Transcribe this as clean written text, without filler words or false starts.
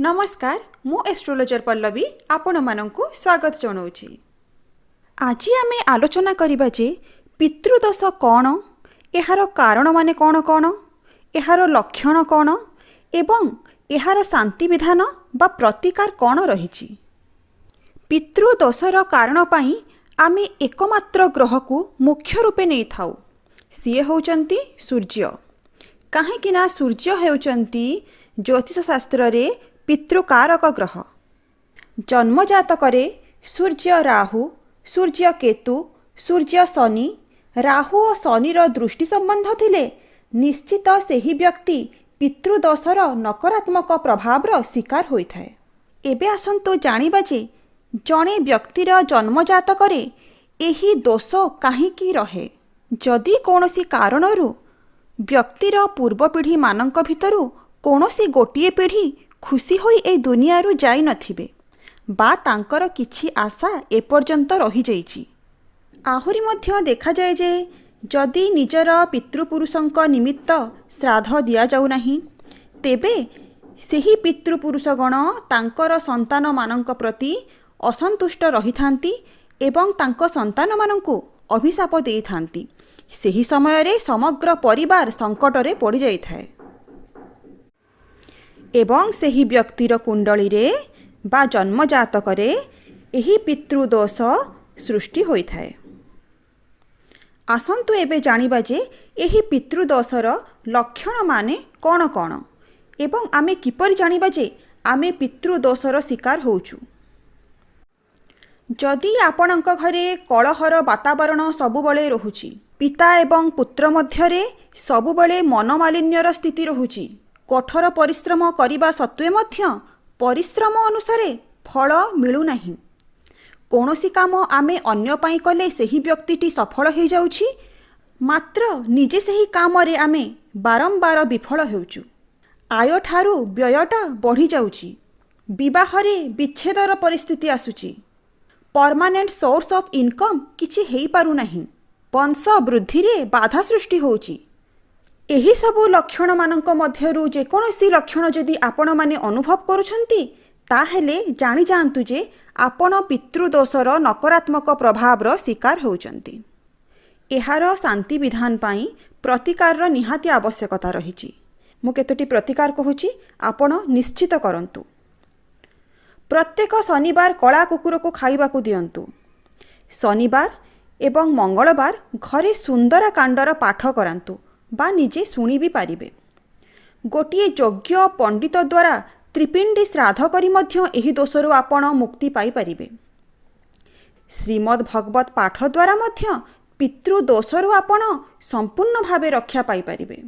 नमस्कार मु एस्ट्रोलोजर पल्लवी आपण मानकु स्वागत जनाऊँगी। आज आम आलोचना करबा जे पितृदोष कौन, एहार कारण माने कौन कौन, एहार लक्षण कौन एवं एहार शांति विधान बा प्रतिकार कौन रही। पितृदोषर कारण पाई आमे एकमात्र ग्रह को मुख्य रूपे नहीं थाउ, सीए होउचंती सूर्य। काहेकिना सूर्य हेउचंती ज्योतिष शास्त्र रे पितृकारक ग्रह। जन्मजातक सूर्य राहु, सूर्य केतु, सूर्य शनि, राहु और शनिर दृष्टि संबंध थिले निश्चित सेही व्यक्ति पितृदोषर नकारात्मक प्रभावर शिकार होइथाए। एबे आसंतु जानिबा जे जणे व्यक्तिर जन्मजातक एही दोष काहींकी रहे। जदि कोनोसी कारणरू व्यक्तिर पूर्व पीढ़ी मानंक भितरु कोनोसी गोटिए पीढ़ी खुशी होई ए दुनियारू जाई नथिबे बा तांकर किछि आशा एपर्यंत रही जाइछि। आहुरी मध्य देखा जाए जे जदि निजर पितृपुरुषंक निमित्त श्राद्ध दिया जाउ नाही तेबे सेही पितृपुरुषगण तांकर संतान मानंक प्रति असंतुष्ट रही थांती एवं तांक संतान मानंकु अभिशाप देई थांती। सेही समय रे समग्र परिवार संकटरे पड़ी जाई थाए एवं सेही व्यक्तिर कुंडली रे बा जन्मजातक रे एही पितृदोष सृष्टि होई थाए। आसंतु एबे जानिबा जे एही पितृदोषर लक्षण माने कौन कौन एवं आमे किपरि जानिबा जे आमे पितृदोषर शिकार होउछु। जदि आपणक घरे कलहर वातावरण सबुबले रहुछि, पिता एवं पुत्र मध्यरे सबुबले मनमालिन्यर स्थिति रहुछि, कठोर परिश्रम करिबा सत्वे मध्य परिश्रम अनुसारे फल मिलु नाही, कोनोसी काम आमे अन्य पाई कले सेही व्यक्तिटी सफल हो जाउछि मात्र निजे सेही काम रे आमे बारंबार विफल हेउछु, आय ठारू व्ययटा बढ़ी जाउछि, विवाहरे विच्छेदर परिस्थिति आसुछि, परमानेंट सोर्स ऑफ इनकम किछि हेई पारु नाही, वंश वृद्धि रे बाधा सृष्टि होउछि। एही सबु लक्षण मानक मध्यरु जेकोनोसी लक्षण जदि आपण माने अनुभव करुछंती ताहेले जानि जांतु जे आपण पितृदोषर नकारात्मक प्रभावर शिकार होउचंती। एहार शांति विधान पाई प्रतिकार निहाती आवश्यकता रहिछि। मु केतोटी प्रतिकार कहूची आपण निश्चित करंतु। प्रत्येक शनिवार कला कुकुर को खाइबा को दियंतु। शनिवार एवं मंगलवार घरे सुंदर कांडर पाठ करांतु बा निजे शुणी भी पारिबे। गोटिए योग्य पंडित द्वारा त्रिपिंडी श्राद्ध करी मध्य एही दोषरु आपण मुक्ति पाई पारिबे। श्रीमद् भगवत पाठ द्वारा मध्य पितृदोषरु आपण संपूर्ण भावे रक्षा पाई पारिबे।